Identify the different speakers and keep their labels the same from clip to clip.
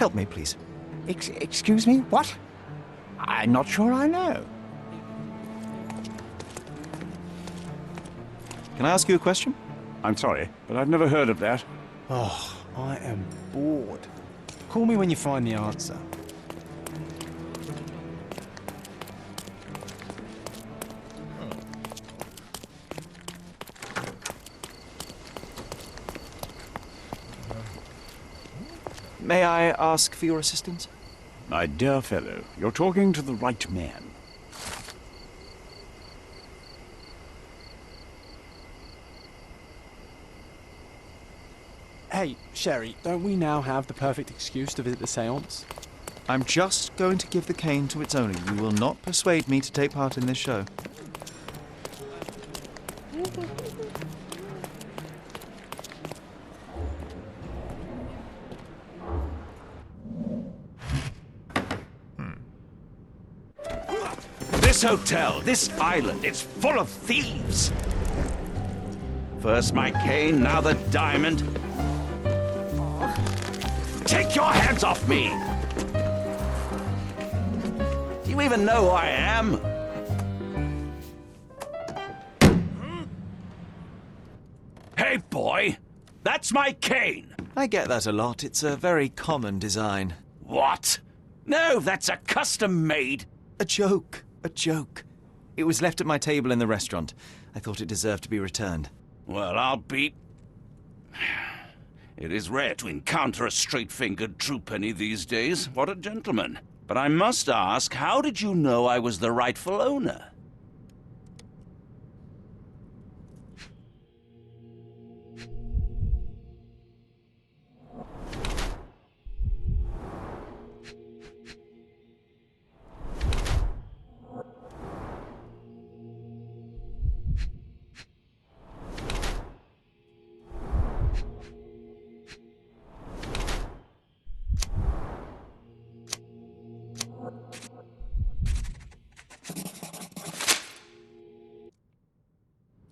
Speaker 1: Help me, please.
Speaker 2: Excuse me, what? I'm not sure I know.
Speaker 1: Can I ask you a question?
Speaker 3: I'm sorry, but I've never heard of that.
Speaker 4: Oh, I am bored. Call me when you find the answer.
Speaker 1: May I ask for your assistance?
Speaker 3: My dear fellow, you're talking to the right man.
Speaker 4: Hey, Sherry, don't we now have the perfect excuse to visit the seance?
Speaker 1: I'm just going to give the cane to its owner. You will not persuade me to take part in this show.
Speaker 5: This hotel, this island, it's full of thieves. First my cane, now the diamond. Take your hands off me! Do you even know who I am? Hey, boy! That's my cane!
Speaker 1: I get that a lot. It's a very common design.
Speaker 5: What? No, that's a custom-made...
Speaker 1: A joke. A joke. It was left at my table in the restaurant. I thought it deserved to be returned.
Speaker 5: Well, I'll be... It is rare to encounter a straight-fingered true penny these days. What a gentleman. But I must ask, how did you know I was the rightful owner?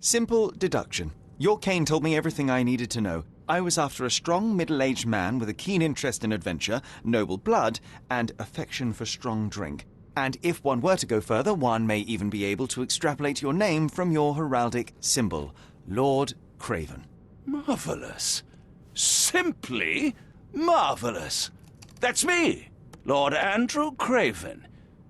Speaker 1: Simple deduction. Your cane told me everything I needed to know. I was after a strong, middle-aged man with a keen interest in adventure, noble blood, and affection for strong drink. And if one were to go further, one may even be able to extrapolate your name from your heraldic symbol, Lord Craven.
Speaker 5: Marvelous. Simply marvelous. That's me, Lord Andrew Craven.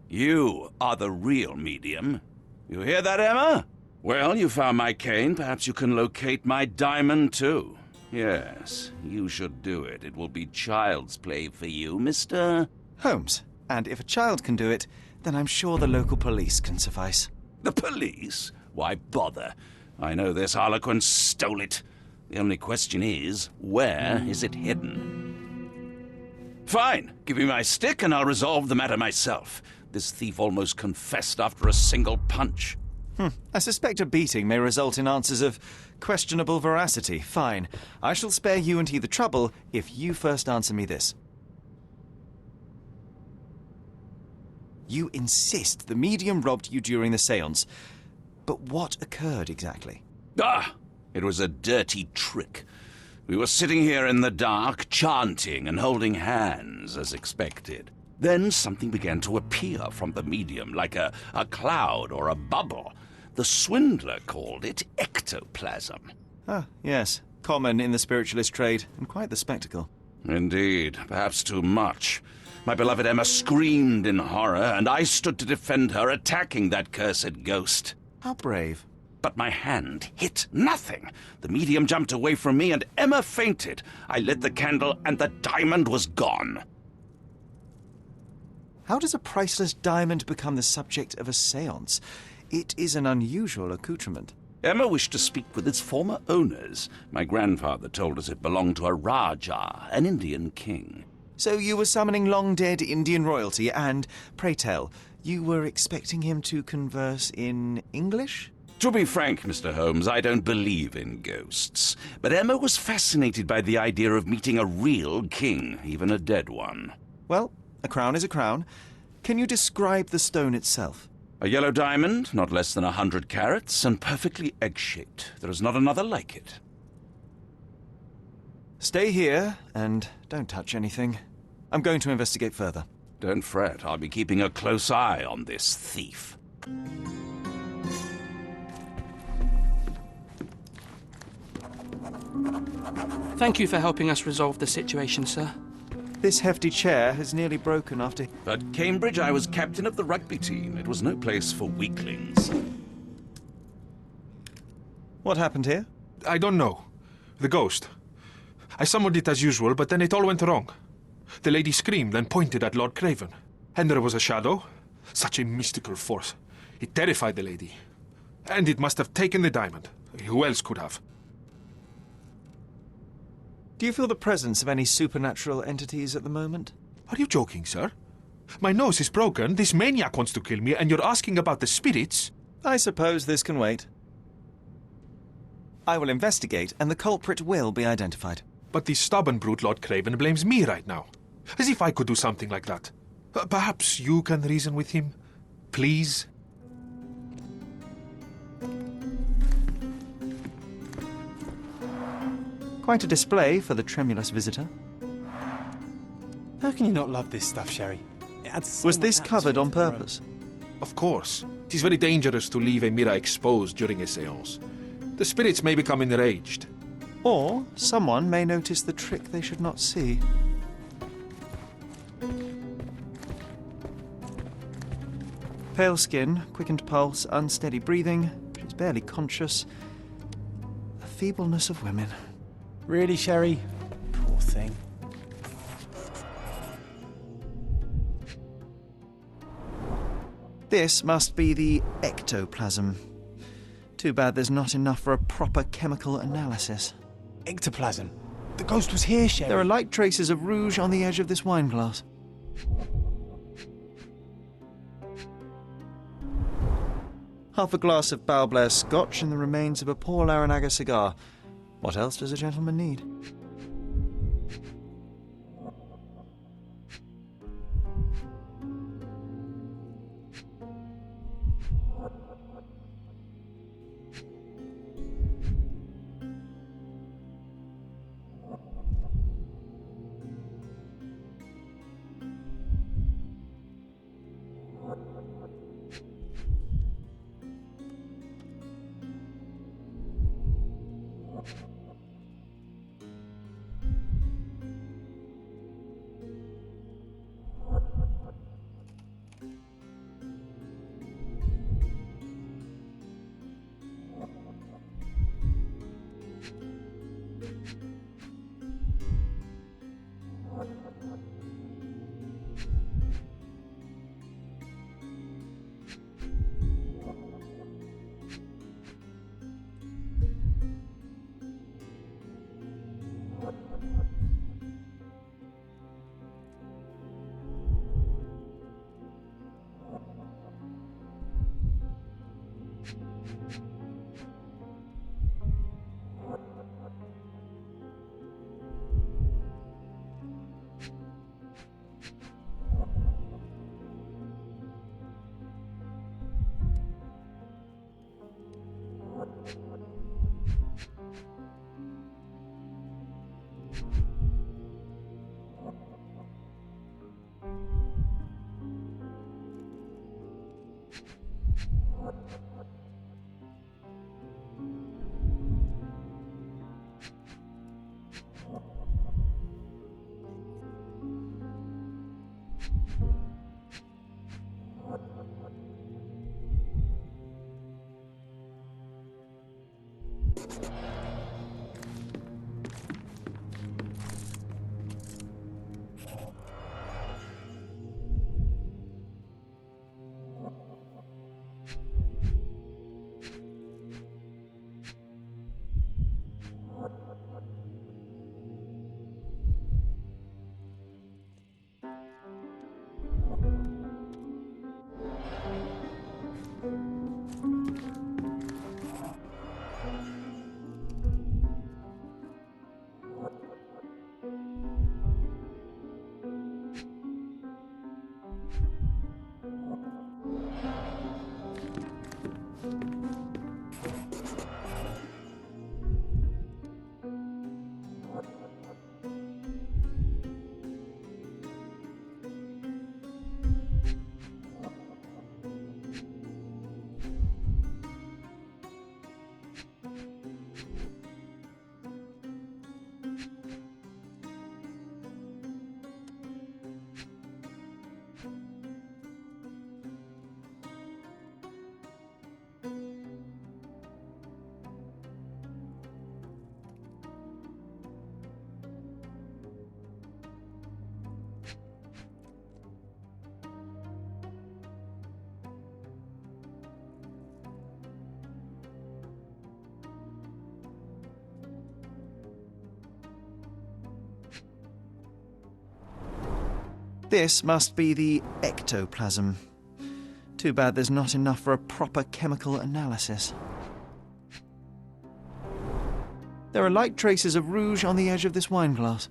Speaker 5: You are the real medium. You hear that, Emma? Well, you found my cane. Perhaps you can locate my diamond, too. Yes, you should do it. It will be child's play for you, Mr.
Speaker 1: Holmes. And if a child can do it, then I'm sure the local police can suffice.
Speaker 5: The police? Why bother? I know this harlequin stole it. The only question is, where is it hidden? Fine. Give me my stick and I'll resolve the matter myself. This thief almost confessed after a single punch.
Speaker 1: I suspect a beating may result in answers of questionable veracity. Fine. I shall spare you and he the trouble if you first answer me this. You insist the medium robbed you during the séance. But what occurred exactly?
Speaker 5: It was a dirty trick. We were sitting here in the dark, chanting and holding hands as expected. Then something began to appear from the medium, like a cloud or a bubble. The swindler called it ectoplasm.
Speaker 1: Ah, yes. Common in the spiritualist trade, and quite the spectacle.
Speaker 5: Indeed, perhaps too much. My beloved Emma screamed in horror, and I stood to defend her, attacking that cursed ghost.
Speaker 1: How brave.
Speaker 5: But my hand hit nothing. The medium jumped away from me, and Emma fainted. I lit the candle, and the diamond was gone.
Speaker 1: How does a priceless diamond become the subject of a séance? It is an unusual accoutrement.
Speaker 5: Emma wished to speak with its former owners. My grandfather told us it belonged to a Rajah, an Indian king.
Speaker 1: So you were summoning long-dead Indian royalty, and, pray tell, you were expecting him to converse in English?
Speaker 5: To be frank, Mr. Holmes, I don't believe in ghosts. But Emma was fascinated by the idea of meeting a real king, even a dead one.
Speaker 1: Well, a crown is a crown. Can you describe the stone itself?
Speaker 5: A yellow diamond, not less than 100 carats, and perfectly egg-shaped. There is not another like it.
Speaker 1: Stay here, and don't touch anything. I'm going to investigate further.
Speaker 5: Don't fret, I'll be keeping a close eye on this thief.
Speaker 6: Thank you for helping us resolve the situation, sir.
Speaker 1: This hefty chair has nearly broken after...
Speaker 5: At Cambridge, I was captain of the rugby team. It was no place for weaklings.
Speaker 1: What happened here?
Speaker 7: I don't know. The ghost. I summoned it as usual, but then it all went wrong. The lady screamed and pointed at Lord Craven. And there was a shadow. Such a mystical force. It terrified the lady. And it must have taken the diamond. Who else could have?
Speaker 1: Do you feel the presence of any supernatural entities at the moment?
Speaker 7: Are you joking, sir? My nose is broken, this maniac wants to kill me, and you're asking about the spirits?
Speaker 1: I suppose this can wait. I will investigate, and the culprit will be identified.
Speaker 7: But the stubborn brute Lord Craven blames me right now. As if I could do something like that. Perhaps you can reason with him? Please?
Speaker 1: Quite a display for the tremulous visitor.
Speaker 4: How can you not love this stuff, Sherry? It adds so
Speaker 1: Was
Speaker 4: much
Speaker 1: this covered on
Speaker 4: atmosphere to the room.
Speaker 1: purpose?
Speaker 7: Of course. It is very dangerous to leave a mirror exposed during a séance. The spirits may become enraged.
Speaker 1: Or someone may notice the trick they should not see. Pale skin, quickened pulse, unsteady breathing. She's barely conscious. The feebleness of women.
Speaker 4: Really, Sherry? Poor thing.
Speaker 1: This must be the ectoplasm. Too bad there's not enough for a proper chemical analysis.
Speaker 4: Ectoplasm. The ghost was here, Sherry.
Speaker 1: There are light traces of rouge on the edge of this wine glass. Half a glass of Balblair Scotch and the remains of a Paul Aranaga cigar. What else does a gentleman need? This must be the ectoplasm. Too bad there's not enough for a proper chemical analysis. There are light traces of rouge on the edge of this wine glass.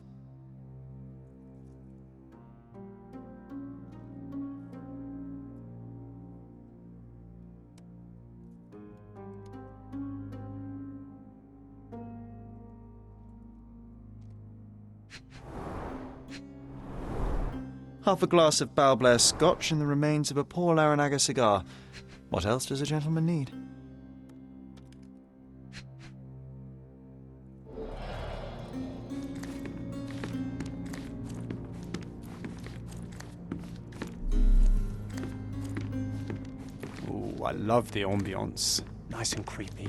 Speaker 1: Half a glass of Balblair Scotch and the remains of a Paul Aranaga cigar. What else does a gentleman need?
Speaker 4: Ooh, I love the ambience. Nice and creepy.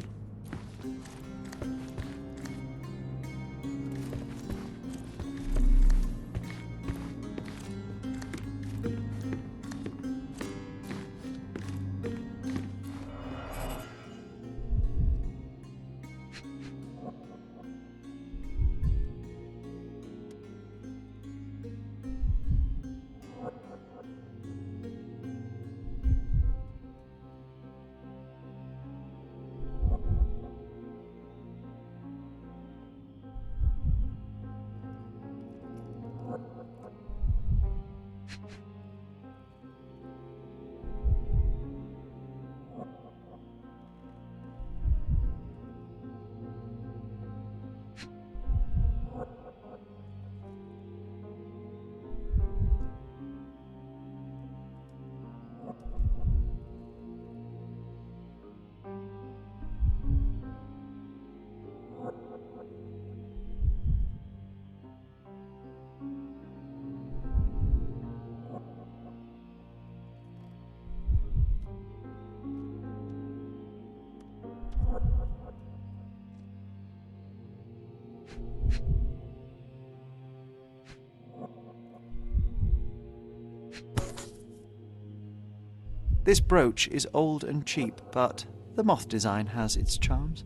Speaker 1: This brooch is old and cheap, but the moth design has its charms.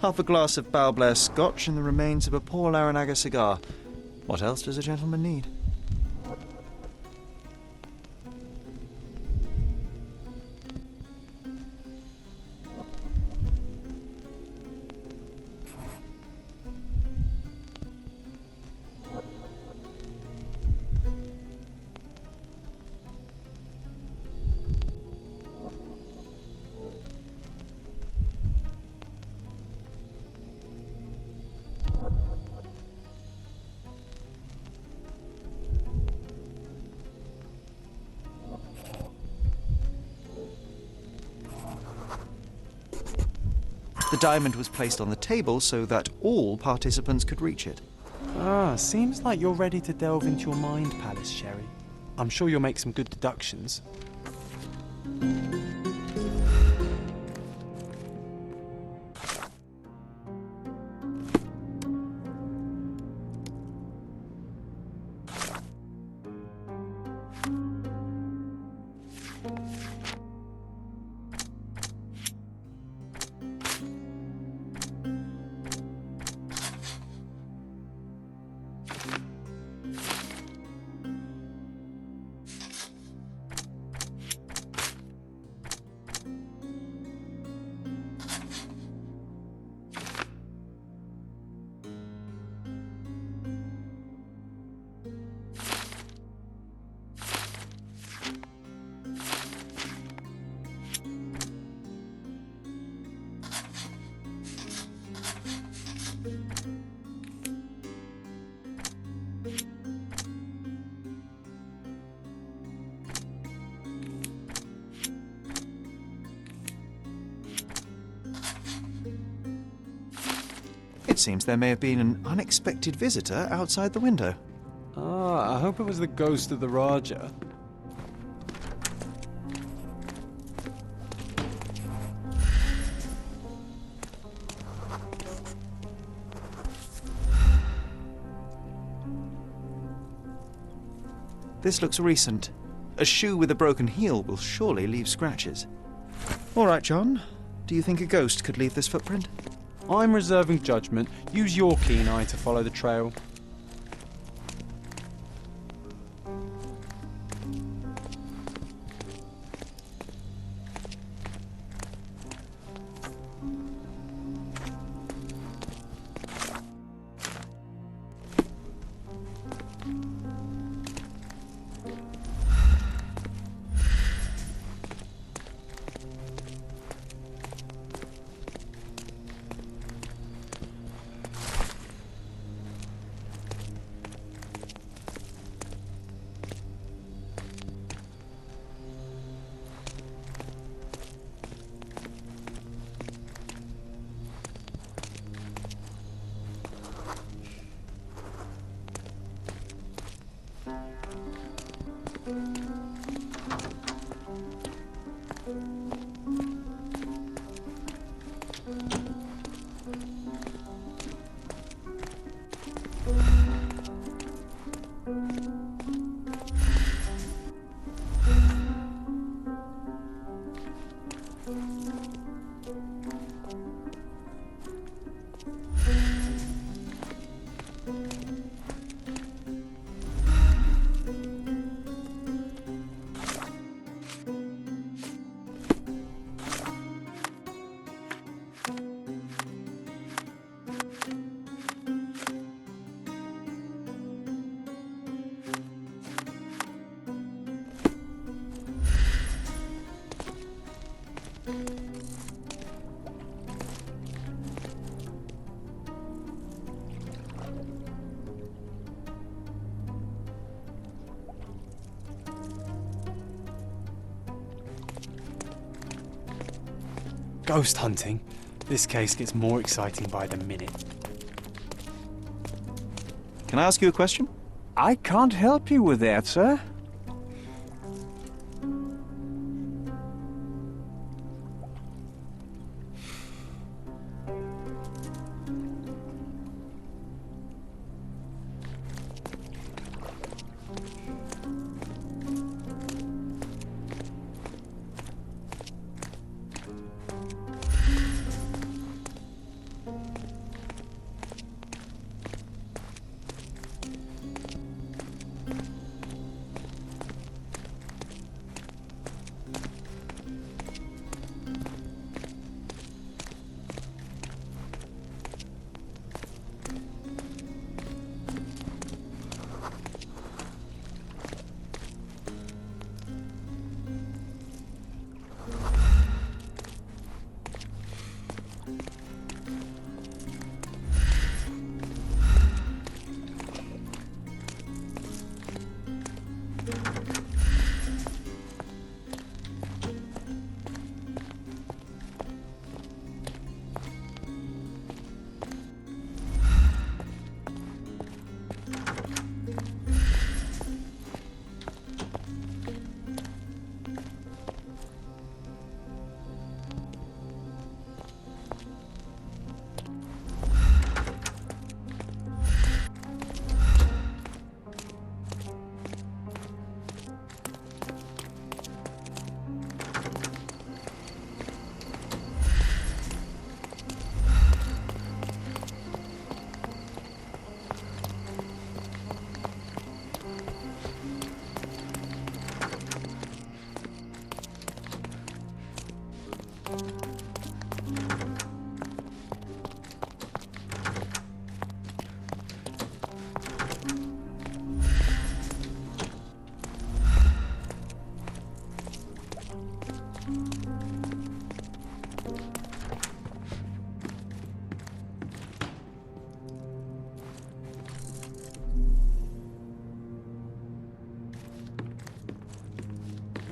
Speaker 1: Half a glass of Balblair Scotch and the remains of a Paul Aranaga cigar. What else does a gentleman need? The diamond was placed on the table so that all participants could reach it.
Speaker 4: Ah, seems like you're ready to delve into your mind palace, Sherry. I'm sure you'll make some good deductions.
Speaker 1: seems there may have been an unexpected visitor outside the window.
Speaker 4: Ah, I hope it was the ghost of the Raja.
Speaker 1: This looks recent. A shoe with a broken heel will surely leave scratches. All right, John. Do you think a ghost could leave this footprint?
Speaker 4: I'm reserving judgment. Use your keen eye to follow the trail. Ghost hunting. This case gets more exciting by the minute.
Speaker 1: Can I ask you a question?
Speaker 2: I can't help you with that, sir.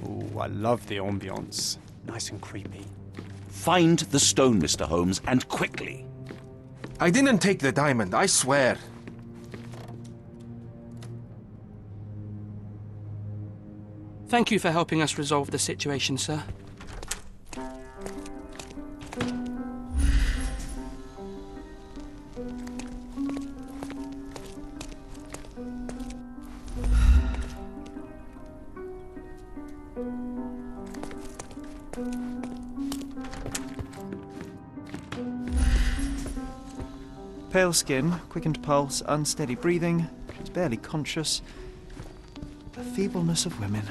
Speaker 4: Ooh, I love the ambience. Nice and creepy.
Speaker 5: Find the stone, Mr. Holmes, and quickly.
Speaker 7: I didn't take the diamond, I swear.
Speaker 6: Thank you for helping us resolve the situation, sir.
Speaker 1: Pale skin, quickened pulse, unsteady breathing. She's barely conscious. The feebleness of women.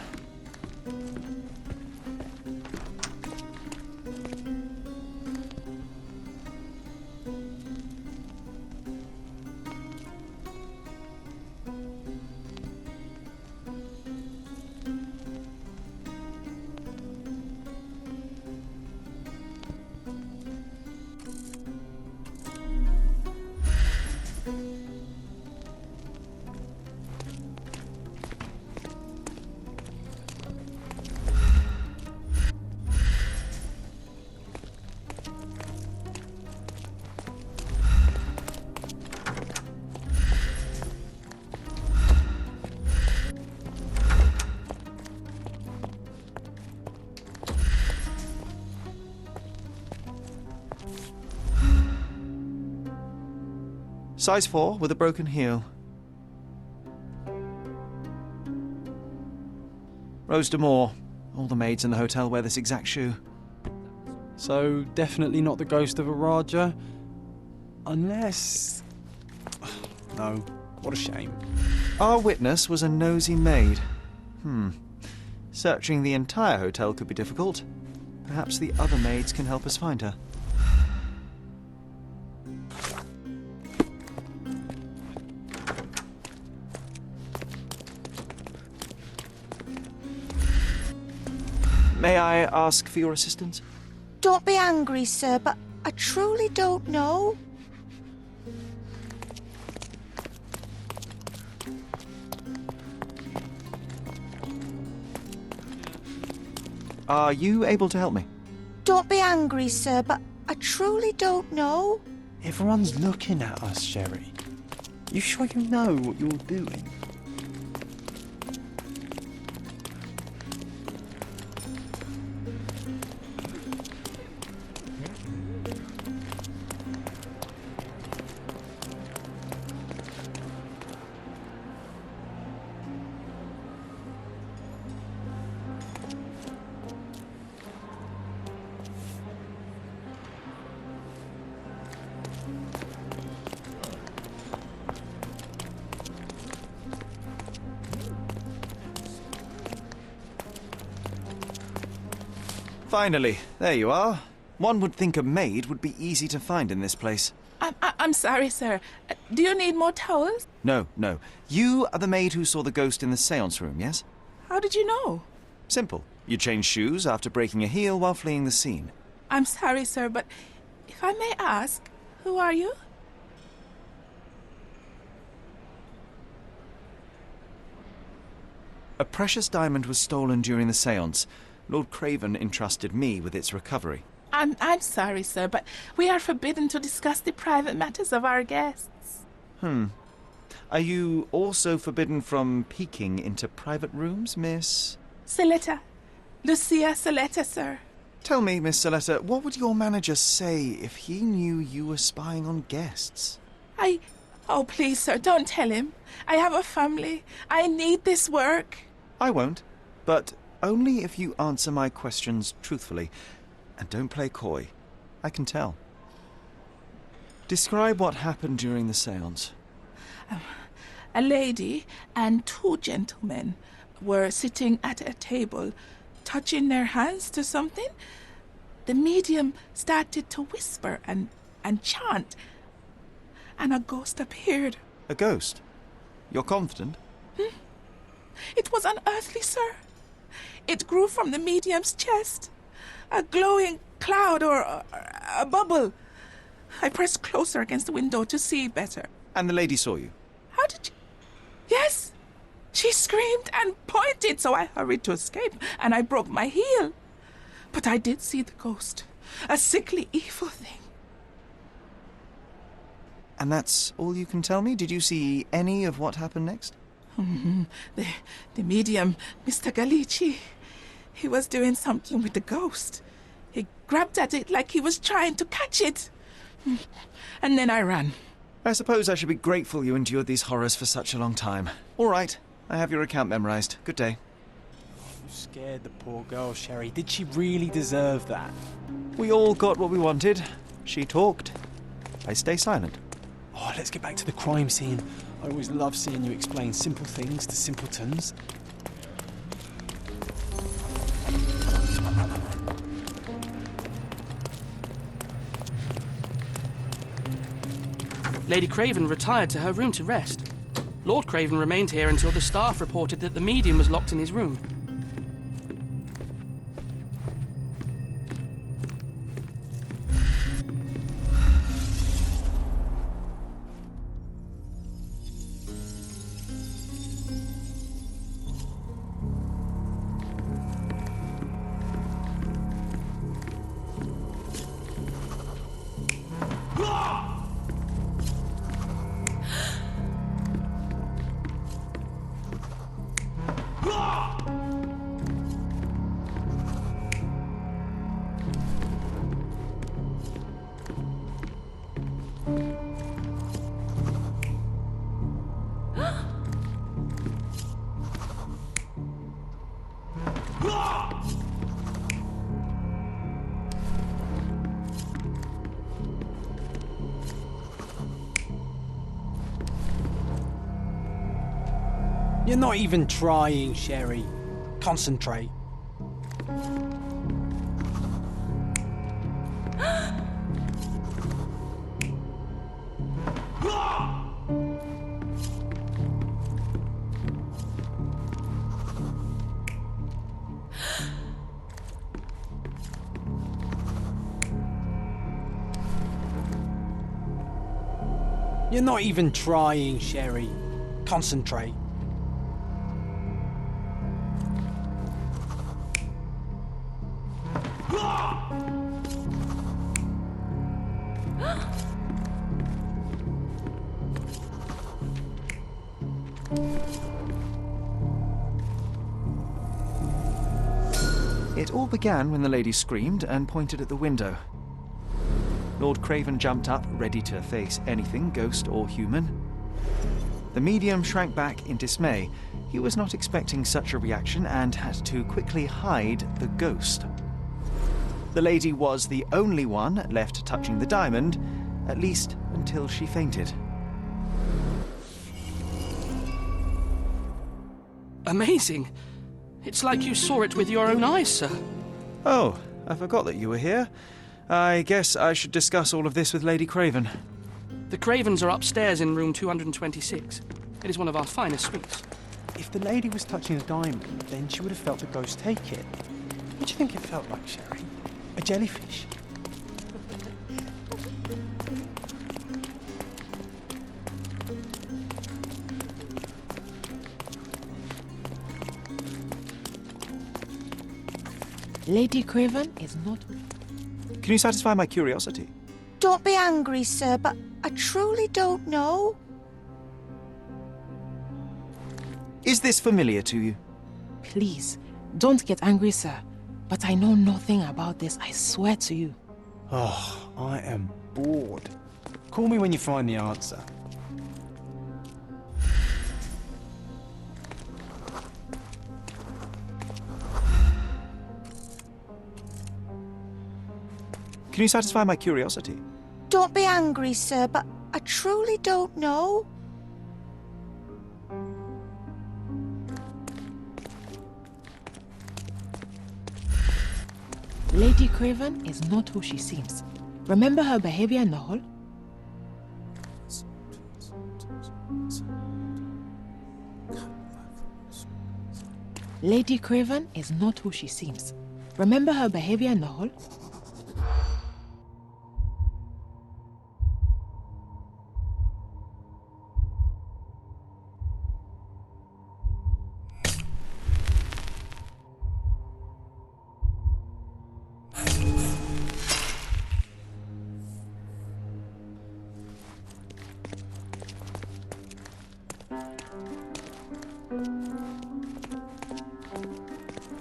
Speaker 1: Size 4 with a broken heel. Rose D'Amour. All the maids in the hotel wear this exact shoe.
Speaker 4: So, definitely not the ghost of a Raja? Unless... No, what a shame.
Speaker 1: Our witness was a nosy maid. Searching the entire hotel could be difficult. Perhaps the other maids can help us find her. May I ask for your assistance?
Speaker 8: Don't be angry, sir, but I truly don't know.
Speaker 1: Are you able to help me?
Speaker 8: Don't be angry, sir, but I truly don't know.
Speaker 4: Everyone's looking at us, Sherry. You sure you know what you're doing?
Speaker 1: Finally, there you are. One would think a maid would be easy to find in this place.
Speaker 9: I'm sorry, sir. Do you need more towels?
Speaker 1: No, no. You are the maid who saw the ghost in the seance room, yes?
Speaker 9: How did you know?
Speaker 1: Simple. You changed shoes after breaking a heel while fleeing the scene.
Speaker 9: I'm sorry, sir, but if I may ask, who are you?
Speaker 1: A precious diamond was stolen during the seance. Lord Craven entrusted me with its recovery.
Speaker 9: I'm sorry, sir, but we are forbidden to discuss the private matters of our guests.
Speaker 1: Are you also forbidden from peeking into private rooms, Miss?
Speaker 9: Saletta. Lucia Saletta, sir.
Speaker 1: Tell me, Miss Saletta, what would your manager say if he knew you were spying on guests?
Speaker 9: Oh, please, sir, don't tell him. I have a family. I need this work.
Speaker 1: I won't, but only if you answer my questions truthfully. And don't play coy. I can tell. Describe what happened during the seance.
Speaker 9: A lady and two gentlemen were sitting at a table, touching their hands to something. The medium started to whisper and chant, and a ghost appeared.
Speaker 1: A ghost? You're confident?
Speaker 9: It was unearthly, sir. It grew from the medium's chest. A glowing cloud or a bubble. I pressed closer against the window to see better.
Speaker 1: And the lady saw you?
Speaker 9: How did you... Yes! She screamed and pointed, so I hurried to escape, and I broke my heel. But I did see the ghost. A sickly, evil thing.
Speaker 1: And that's all you can tell me? Did you see any of what happened next?
Speaker 9: The medium, Mr. Galici, he was doing something with the ghost. He grabbed at it like he was trying to catch it. And then I ran.
Speaker 1: I suppose I should be grateful you endured these horrors for such a long time. All right, I have your account memorized. Good day.
Speaker 4: You scared the poor girl, Sherry. Did she really deserve that?
Speaker 1: We all got what we wanted. She talked. I stay silent.
Speaker 4: Oh, let's get back to the crime scene. I always love seeing you explain simple things to simpletons.
Speaker 6: Lady Craven retired to her room to rest. Lord Craven remained here until the staff reported that the medium was locked in his room.
Speaker 4: You're not even trying, Sherry. Concentrate. You're not even trying, Sherry. Concentrate.
Speaker 1: It all began when the lady screamed and pointed at the window. Lord Craven jumped up, ready to face anything, ghost or human. The medium shrank back in dismay. He was not expecting such a reaction and had to quickly hide the ghost. The lady was the only one left touching the diamond, at least until she fainted.
Speaker 6: Amazing. It's like you saw it with your own eyes, sir.
Speaker 1: Oh, I forgot that you were here. I guess I should discuss all of this with Lady Craven.
Speaker 6: The Cravens are upstairs in room 226. It is one of our finest suites.
Speaker 4: If the lady was touching a diamond, then she would have felt the ghost take it. What do you think it felt like, Sherry? A jellyfish?
Speaker 10: Lady Craven is not...
Speaker 1: Can you satisfy my curiosity?
Speaker 8: Don't be angry, sir, but I truly don't know.
Speaker 1: Is this familiar to you?
Speaker 10: Please, don't get angry, sir. But I know nothing about this, I swear to you.
Speaker 4: Oh, I am bored. Call me when you find the answer.
Speaker 1: Can you satisfy my curiosity?
Speaker 8: Don't be angry, sir, but I truly don't know.
Speaker 10: Lady Craven is not who she seems. Remember her behavior in the hall? Lady Craven is not who she seems. Remember her behavior in the hall?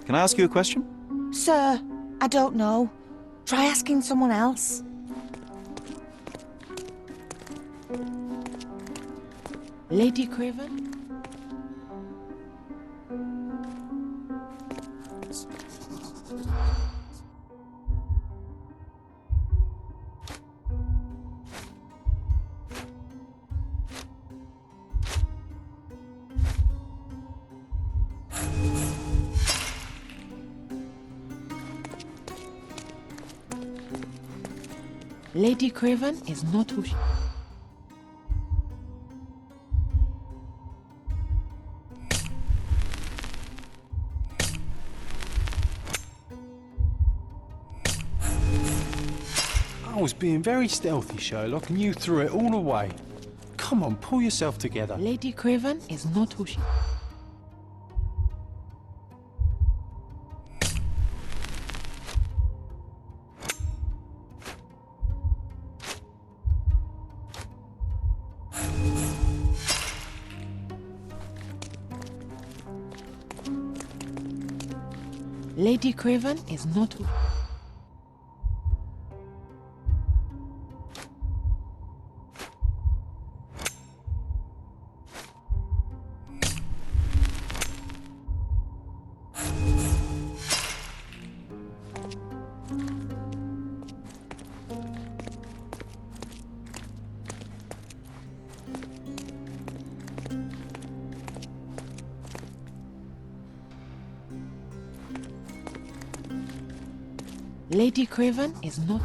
Speaker 1: Can I ask you a question?
Speaker 8: Sir, I don't know. Try asking someone else.
Speaker 10: Lady Craven? Lady Craven is not who she...
Speaker 4: I was being very stealthy, Sherlock, and you threw it all away. Come on, pull yourself together.
Speaker 10: Lady Craven is not who she... Lady Craven is not who... Lady Craven is not...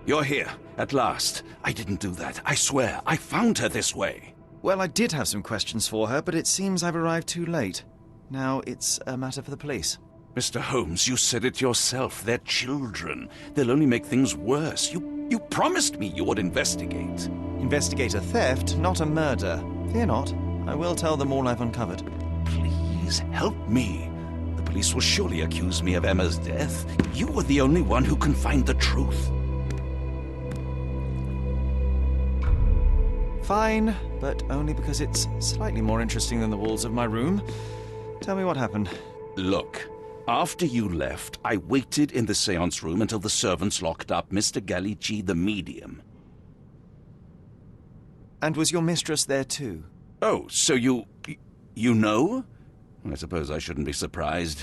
Speaker 5: You're here, at last. I didn't do that. I swear, I found her this way.
Speaker 1: Well, I did have some questions for her, but it seems I've arrived too late. Now it's a matter for the police.
Speaker 5: Mr. Holmes, you said it yourself. They're children. They'll only make things worse. You promised me you would investigate.
Speaker 1: Investigate a theft, not a murder. Fear not. I will tell them all I've uncovered.
Speaker 5: Please help me. The police will surely accuse me of Emma's death. You are the only one who can find the truth.
Speaker 1: Fine, but only because it's slightly more interesting than the walls of my room. Tell me what happened.
Speaker 5: Look, after you left, I waited in the seance room until the servants locked up Mr. Gallici, the medium.
Speaker 1: And was your mistress there too?
Speaker 5: Oh, so you know? I suppose I shouldn't be surprised.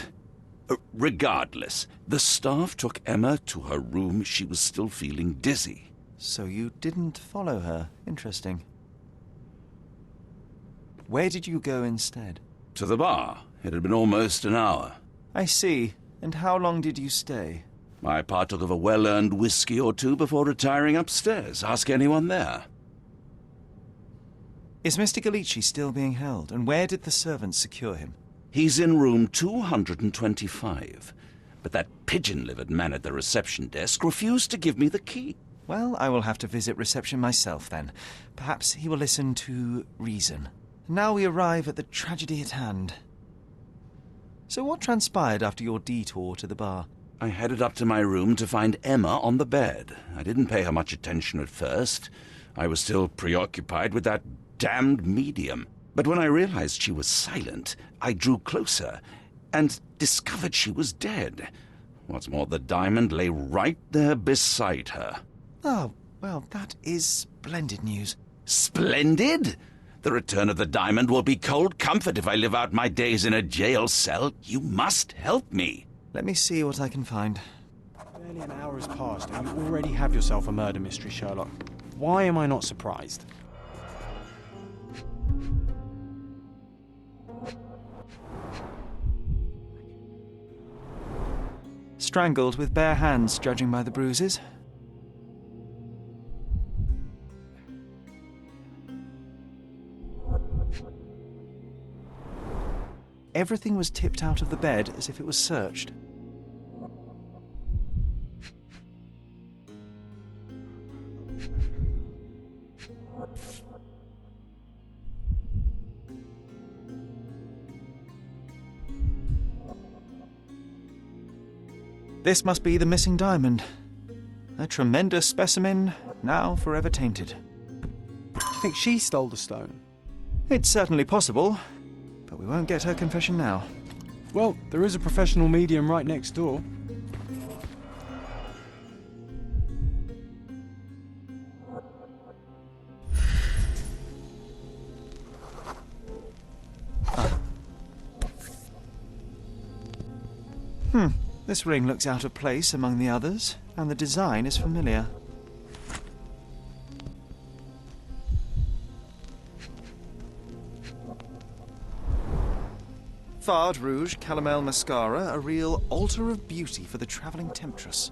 Speaker 5: Regardless, the staff took Emma to her room. She was still feeling dizzy.
Speaker 1: So you didn't follow her. Interesting. Where did you go instead?
Speaker 5: To the bar. It had been almost an hour.
Speaker 1: I see. And how long did you stay?
Speaker 5: I partook of a well-earned whiskey or two before retiring upstairs. Ask anyone there.
Speaker 1: Is Mr. Gallici still being held? And where did the servants secure him?
Speaker 5: He's in room 225. But that pigeon-livered man at the reception desk refused to give me the key.
Speaker 1: Well, I will have to visit reception myself then. Perhaps he will listen to reason. Now we arrive at the tragedy at hand. So what transpired after your detour to the bar?
Speaker 5: I headed up to my room to find Emma on the bed. I didn't pay her much attention at first. I was still preoccupied with that damned medium. But when I realized she was silent, I drew closer and discovered she was dead. What's more, the diamond lay right there beside her.
Speaker 1: Oh, well, that is splendid news.
Speaker 5: Splendid? The return of the diamond will be cold comfort if I live out my days in a jail cell. You must help me.
Speaker 1: Let me see what I can find.
Speaker 4: Barely an hour has passed and you already have yourself a murder mystery, Sherlock. Why am I not surprised?
Speaker 1: Strangled with bare hands, judging by the bruises. everything was tipped out of the bed as if it was searched. This must be the missing diamond. A tremendous specimen, now forever tainted.
Speaker 4: Do you think she stole the stone?
Speaker 1: It's certainly possible, but we won't get her confession now.
Speaker 4: Well, there is a professional medium right next door.
Speaker 1: This ring looks out of place among the others, and the design is familiar. Fard Rouge Calomel Mascara, a real altar of beauty for the travelling temptress.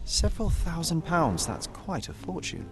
Speaker 1: Several £1,000s, that's quite a fortune.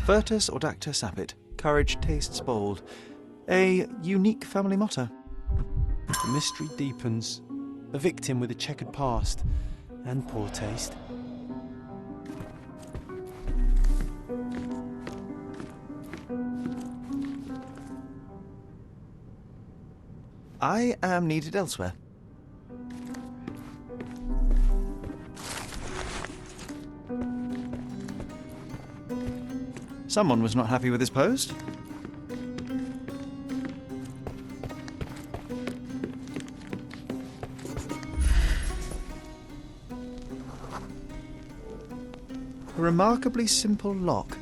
Speaker 1: Virtus Audacta Sapit, courage tastes bold. A unique family motto.
Speaker 4: The mystery deepens. A victim with a checkered past and poor taste.
Speaker 1: I am needed elsewhere. Someone was not happy with his post. A remarkably simple lock.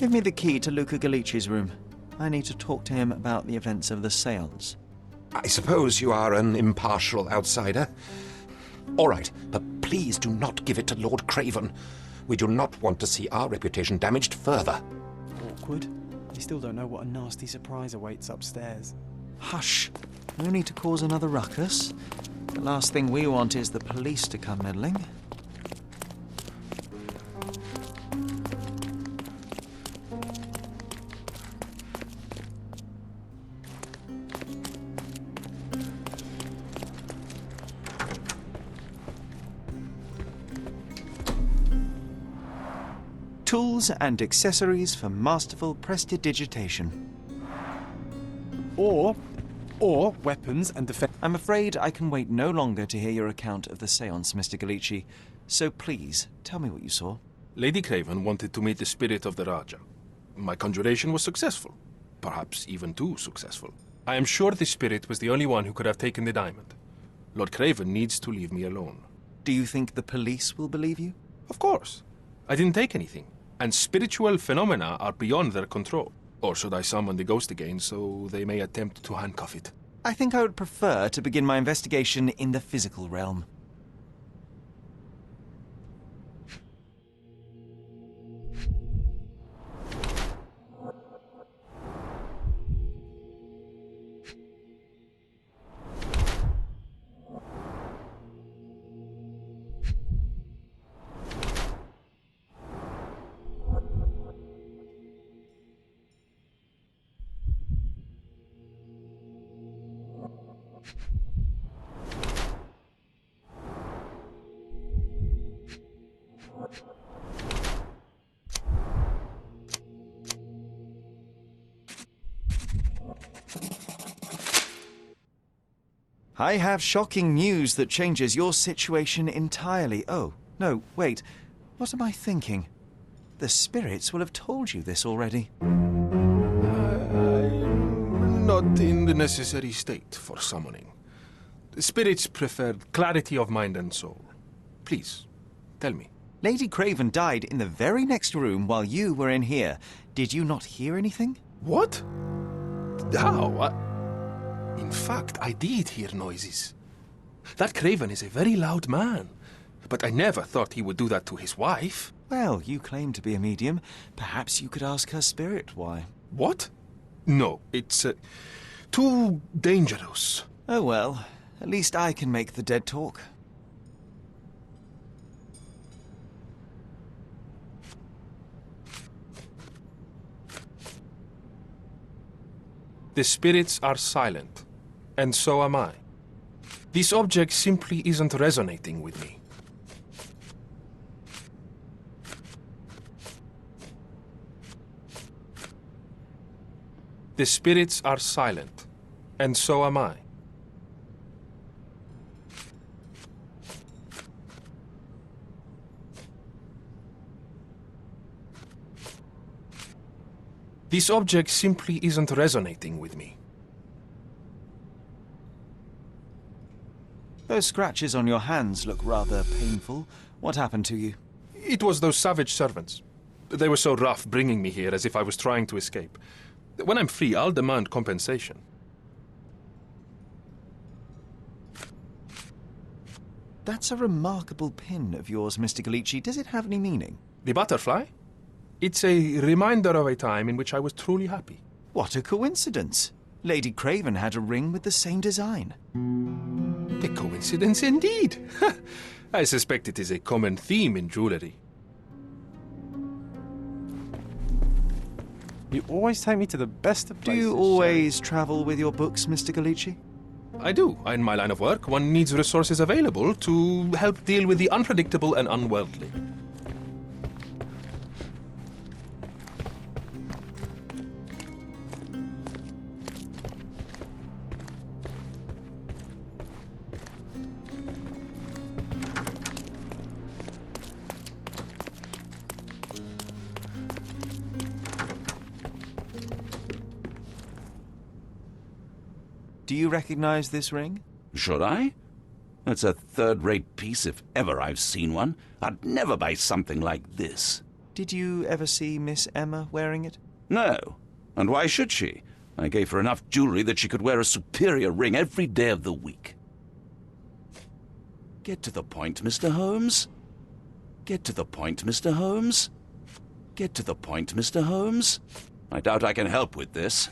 Speaker 1: Give me the key to Luca Galici's room. I need to talk to him about the events of the séance.
Speaker 11: I suppose you are an impartial outsider. All right, but please do not give it to Lord Craven. We do not want to see our reputation damaged further.
Speaker 4: Awkward. We still don't know what a nasty surprise awaits upstairs.
Speaker 1: Hush. No need to cause another ruckus. The last thing we want is the police to come meddling. Tools and accessories for masterful prestidigitation.
Speaker 4: Or weapons and defense.
Speaker 1: I'm afraid I can wait no longer to hear your account of the séance, Mr. Galici. So please, tell me what you saw.
Speaker 7: Lady Craven wanted to meet the spirit of the Raja. My conjuration was successful. Perhaps even too successful. I am sure the spirit was the only one who could have taken the diamond. Lord Craven needs to leave me alone.
Speaker 1: Do you think the police will believe you?
Speaker 7: Of course. I didn't take anything. And spiritual phenomena are beyond their control. Or should I summon the ghost again so they may attempt to handcuff it?
Speaker 1: I think I would prefer to begin my investigation in the physical realm. I have shocking news that changes your situation entirely. Oh, no, wait. What am I thinking? The spirits will have told you this already.
Speaker 7: I'm not in the necessary state for summoning. The spirits preferred clarity of mind and soul. Please, tell me.
Speaker 1: Lady Craven died in the very next room while you were in here. Did you not hear anything?
Speaker 7: What? How? In fact, I did hear noises. That Craven is a very loud man, but I never thought he would do that to his wife.
Speaker 1: Well, you claim to be a medium. Perhaps you could ask her spirit why.
Speaker 7: What? No, it's too dangerous.
Speaker 1: Oh well, at least I can make the dead talk.
Speaker 7: The spirits are silent, and so am I. This object simply isn't resonating with me. The spirits are silent, and so am I. This object simply isn't resonating with me.
Speaker 1: Those scratches on your hands look rather painful. What happened to you?
Speaker 7: It was those savage servants. They were so rough bringing me here as if I was trying to escape. When I'm free, I'll demand compensation.
Speaker 1: That's a remarkable pin of yours, Mr. Galici. Does it have any meaning?
Speaker 7: The butterfly? It's a reminder of a time in which I was truly happy.
Speaker 1: What a coincidence. Lady Craven had a ring with the same design.
Speaker 7: A coincidence indeed. I suspect it is a common theme in jewelry.
Speaker 4: You always take me to the best of
Speaker 1: Do
Speaker 4: places.
Speaker 1: you always travel with your books, Mr. Galici?
Speaker 7: I do. In my line of work, one needs resources available to help deal with the unpredictable and unworldly.
Speaker 1: Do you recognize this ring?
Speaker 5: Should I? It's a third-rate piece if ever I've seen one. I'd never buy something like this.
Speaker 1: Did you ever see Miss Emma wearing it?
Speaker 5: No. And why should she? I gave her enough jewelry that she could wear a superior ring every day of the week. Get to the point, Mr. Holmes. Get to the point, Mr. Holmes. Get to the point, Mr. Holmes. I doubt I can help with this.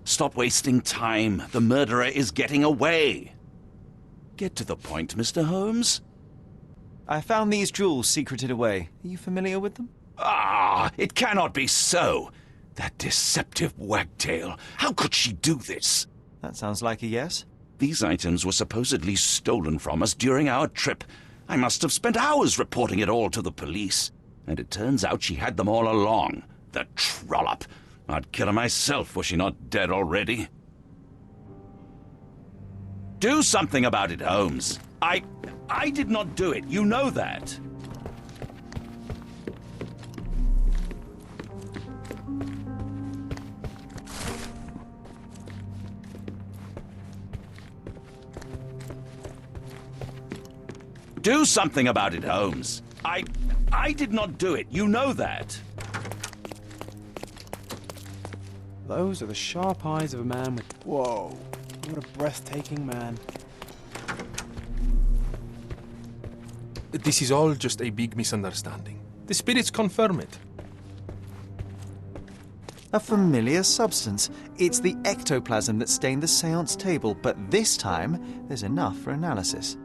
Speaker 5: Stop wasting time. The murderer is getting away. Get to the point, Mr. Holmes.
Speaker 1: I found these jewels secreted away. Are you familiar with them?
Speaker 5: Ah, it cannot be so. That deceptive wagtail. How could she do this?
Speaker 1: That sounds like a yes.
Speaker 5: These items were supposedly stolen from us during our trip. I must have spent hours reporting it all to the police. And it turns out she had them all along. The trollop. I'd kill her myself were she not dead already. Do something about it, Holmes. I did not do it. You know that. Do something about it, Holmes. I did not do it. You know that.
Speaker 4: Those are the sharp eyes of a man with... Whoa, what a breathtaking man.
Speaker 7: This is all just a big misunderstanding. The spirits confirm it.
Speaker 1: A familiar substance. It's the ectoplasm that stained the seance table, but this time there's enough for analysis.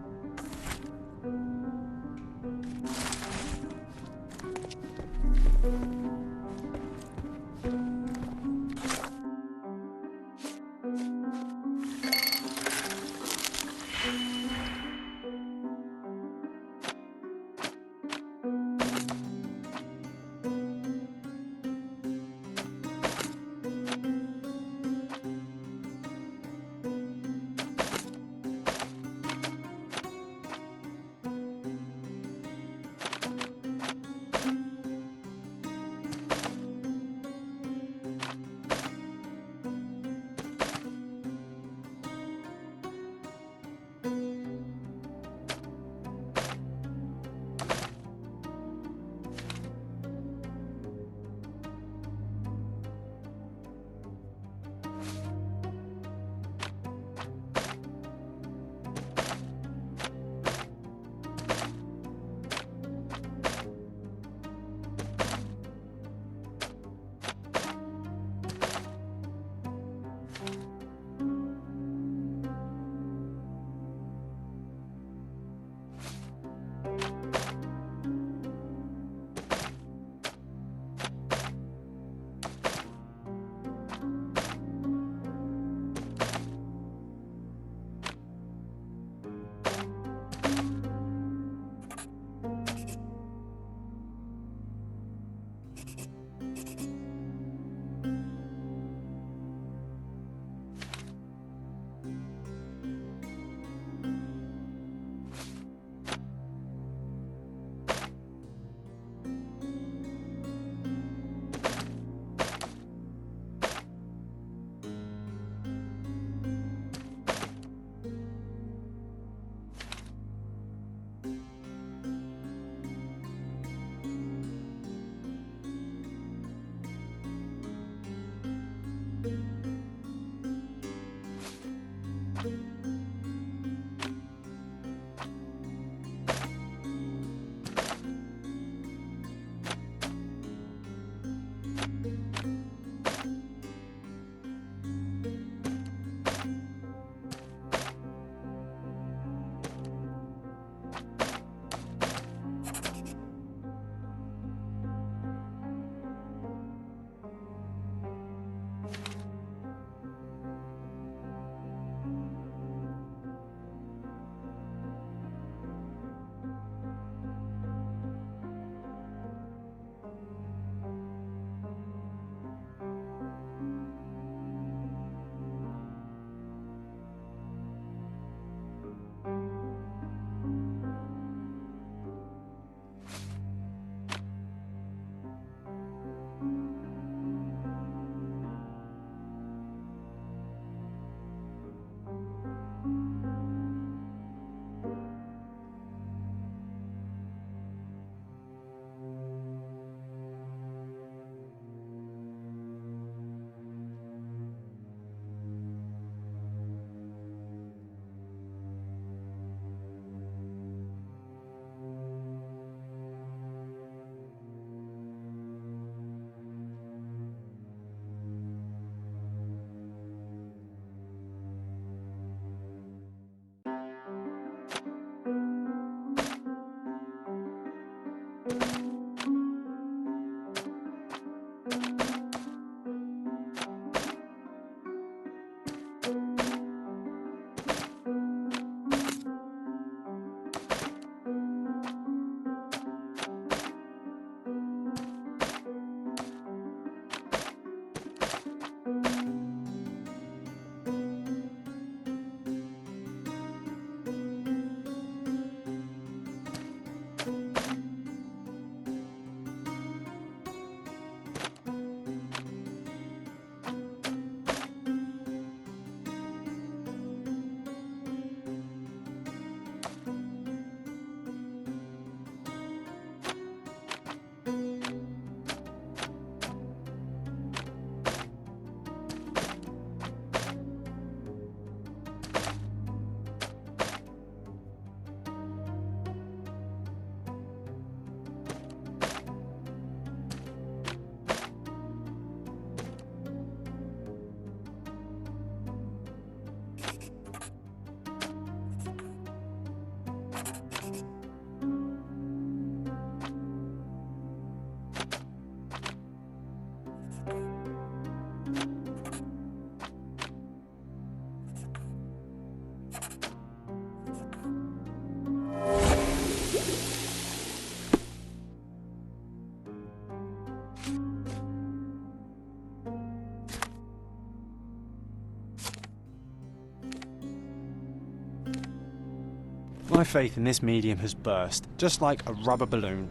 Speaker 4: My faith in this medium has burst, just like a rubber balloon.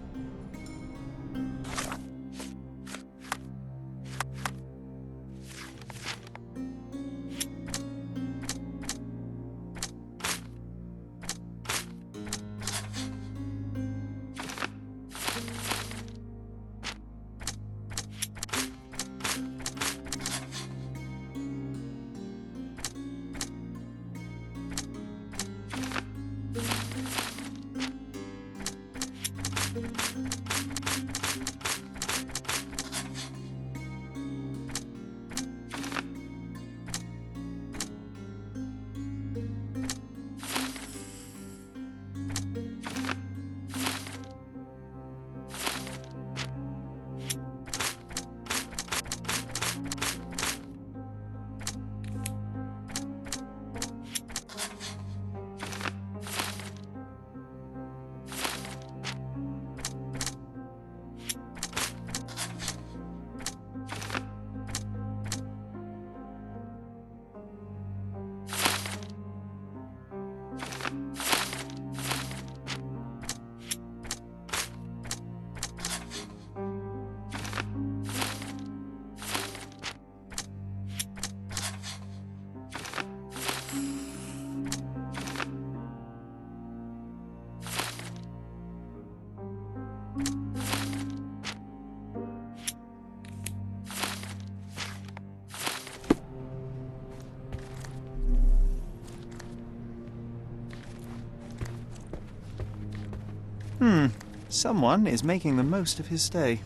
Speaker 1: Someone is making the most of his stay.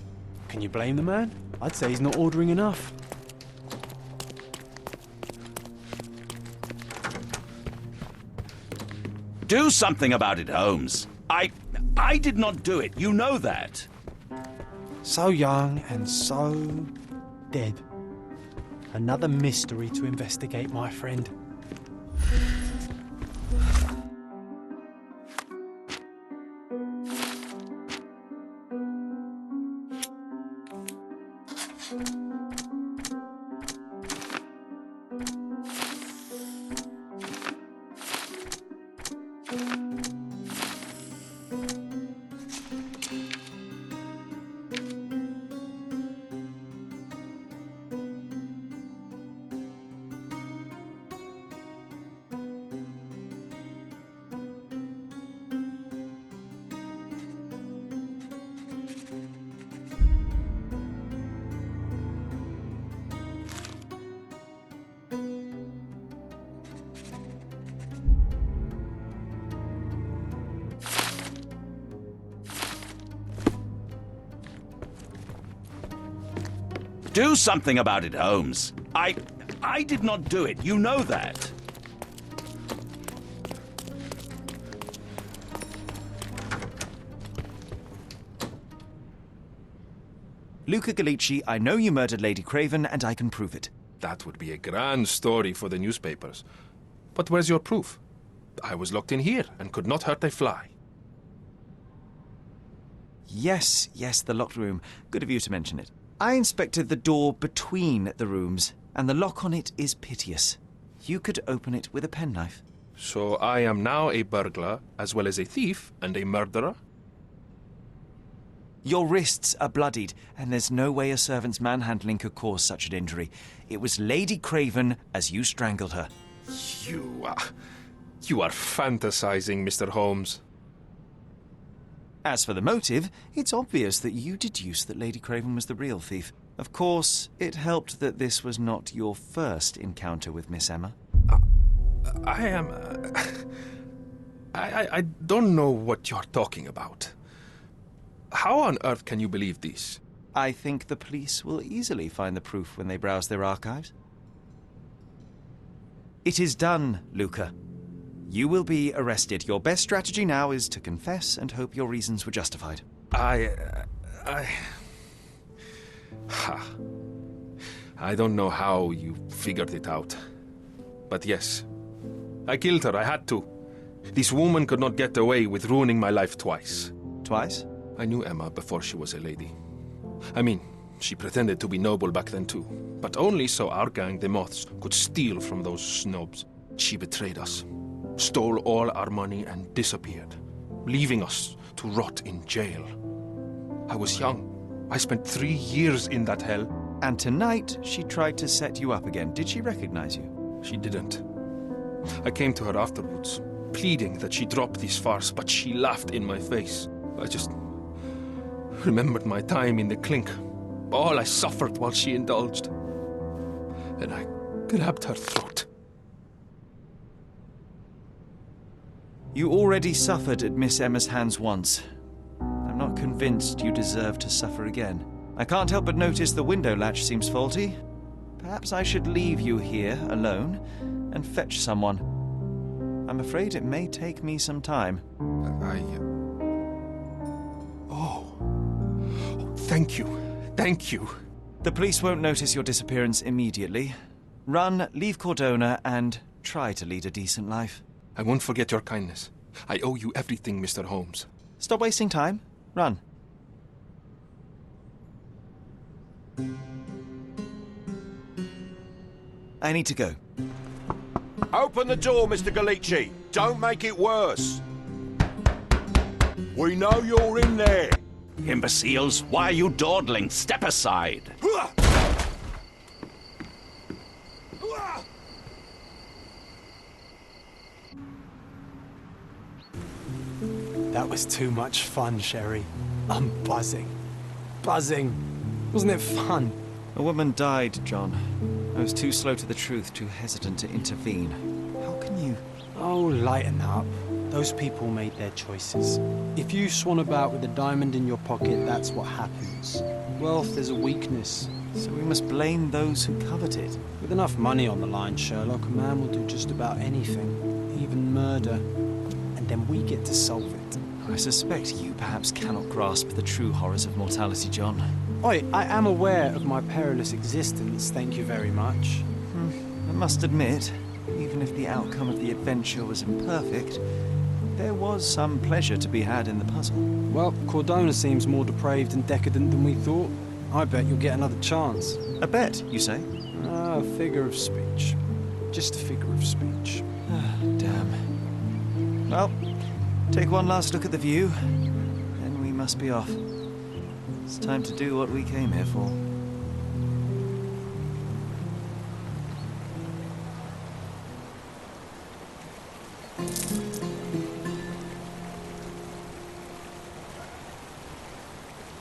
Speaker 4: Can you blame the man? I'd say he's not ordering enough.
Speaker 5: Do something about it, Holmes. I did not do it. You know that.
Speaker 4: So young and so dead. Another mystery to investigate, my friend.
Speaker 5: Do something about it, Holmes. I did not do it. You know that.
Speaker 1: Luca Gallici, I know you murdered Lady Craven, and I can prove it.
Speaker 7: That would be a grand story for the newspapers. But where's your proof? I was locked in here and could not hurt a fly.
Speaker 1: Yes, the locked room. Good of you to mention it. I inspected the door between the rooms, and the lock on it is piteous. You could open it with a penknife.
Speaker 7: So I am now a burglar, as well as a thief and a murderer?
Speaker 1: Your wrists are bloodied, and there's no way a servant's manhandling could cause such an injury. It was Lady Craven as you strangled her.
Speaker 7: You are fantasizing, Mr. Holmes.
Speaker 1: As for the motive, it's obvious that you deduced that Lady Craven was the real thief. Of course, it helped that this was not your first encounter with Miss Emma.
Speaker 7: I don't know what you're talking about. How on earth can you believe this?
Speaker 1: I think the police will easily find the proof when they browse their archives. It is done, Luca. You will be arrested. Your best strategy now is to confess and hope your reasons were justified.
Speaker 7: I don't know how you figured it out. But yes, I killed her. I had to. This woman could not get away with ruining my life twice.
Speaker 1: Twice?
Speaker 7: I knew Emma before she was a lady. I mean, she pretended to be noble back then too. But only so our gang, the Moths, could steal from those snobs. She betrayed us. stole all our money and disappeared, leaving us to rot in jail. I was young. I spent 3 years in that hell.
Speaker 1: And tonight, she tried to set you up again. Did she recognize you?
Speaker 7: She didn't. I came to her afterwards, pleading that she drop this farce, but she laughed in my face. I just remembered my time in the clink, all I suffered while she indulged. Then I grabbed her throat.
Speaker 1: You already suffered at Miss Emma's hands once. I'm not convinced you deserve to suffer again. I can't help but notice the window latch seems faulty. Perhaps I should leave you here alone and fetch someone. I'm afraid it may take me some time.
Speaker 7: Thank you. Thank you.
Speaker 1: The police won't notice your disappearance immediately. Run, leave Cordona, and try to lead a decent life.
Speaker 7: I won't forget your kindness. I owe you everything, Mr. Holmes.
Speaker 1: Stop wasting time. Run. I need to go.
Speaker 11: Open the door, Mr. Galici. Don't make it worse. We know you're in there.
Speaker 5: Imbeciles, why are you dawdling? Step aside.
Speaker 4: That was too much fun, Sherry. I'm buzzing. Buzzing. Wasn't it fun?
Speaker 1: A woman died, John. I was too slow to the truth, too hesitant to intervene. How can you...
Speaker 4: Oh, lighten up. Those people made their choices. If you swan about with a diamond in your pocket, that's what happens. Wealth is a weakness.
Speaker 1: So we must blame those who covet it.
Speaker 4: With enough money on the line, Sherlock, a man will do just about anything, even murder. And then we get to solve it.
Speaker 1: I suspect you perhaps cannot grasp the true horrors of mortality, John.
Speaker 4: Oi, I am aware of my perilous existence, thank you very much.
Speaker 1: I must admit, even if the outcome of the adventure was imperfect, there was some pleasure to be had in the puzzle.
Speaker 4: Well, Cordona seems more depraved and decadent than we thought. I bet you'll get another chance.
Speaker 1: A bet, you say?
Speaker 4: A figure of speech. Just a figure of speech.
Speaker 1: Damn. Well, take one last look at the view, then we must be off. It's time to do what we came here for.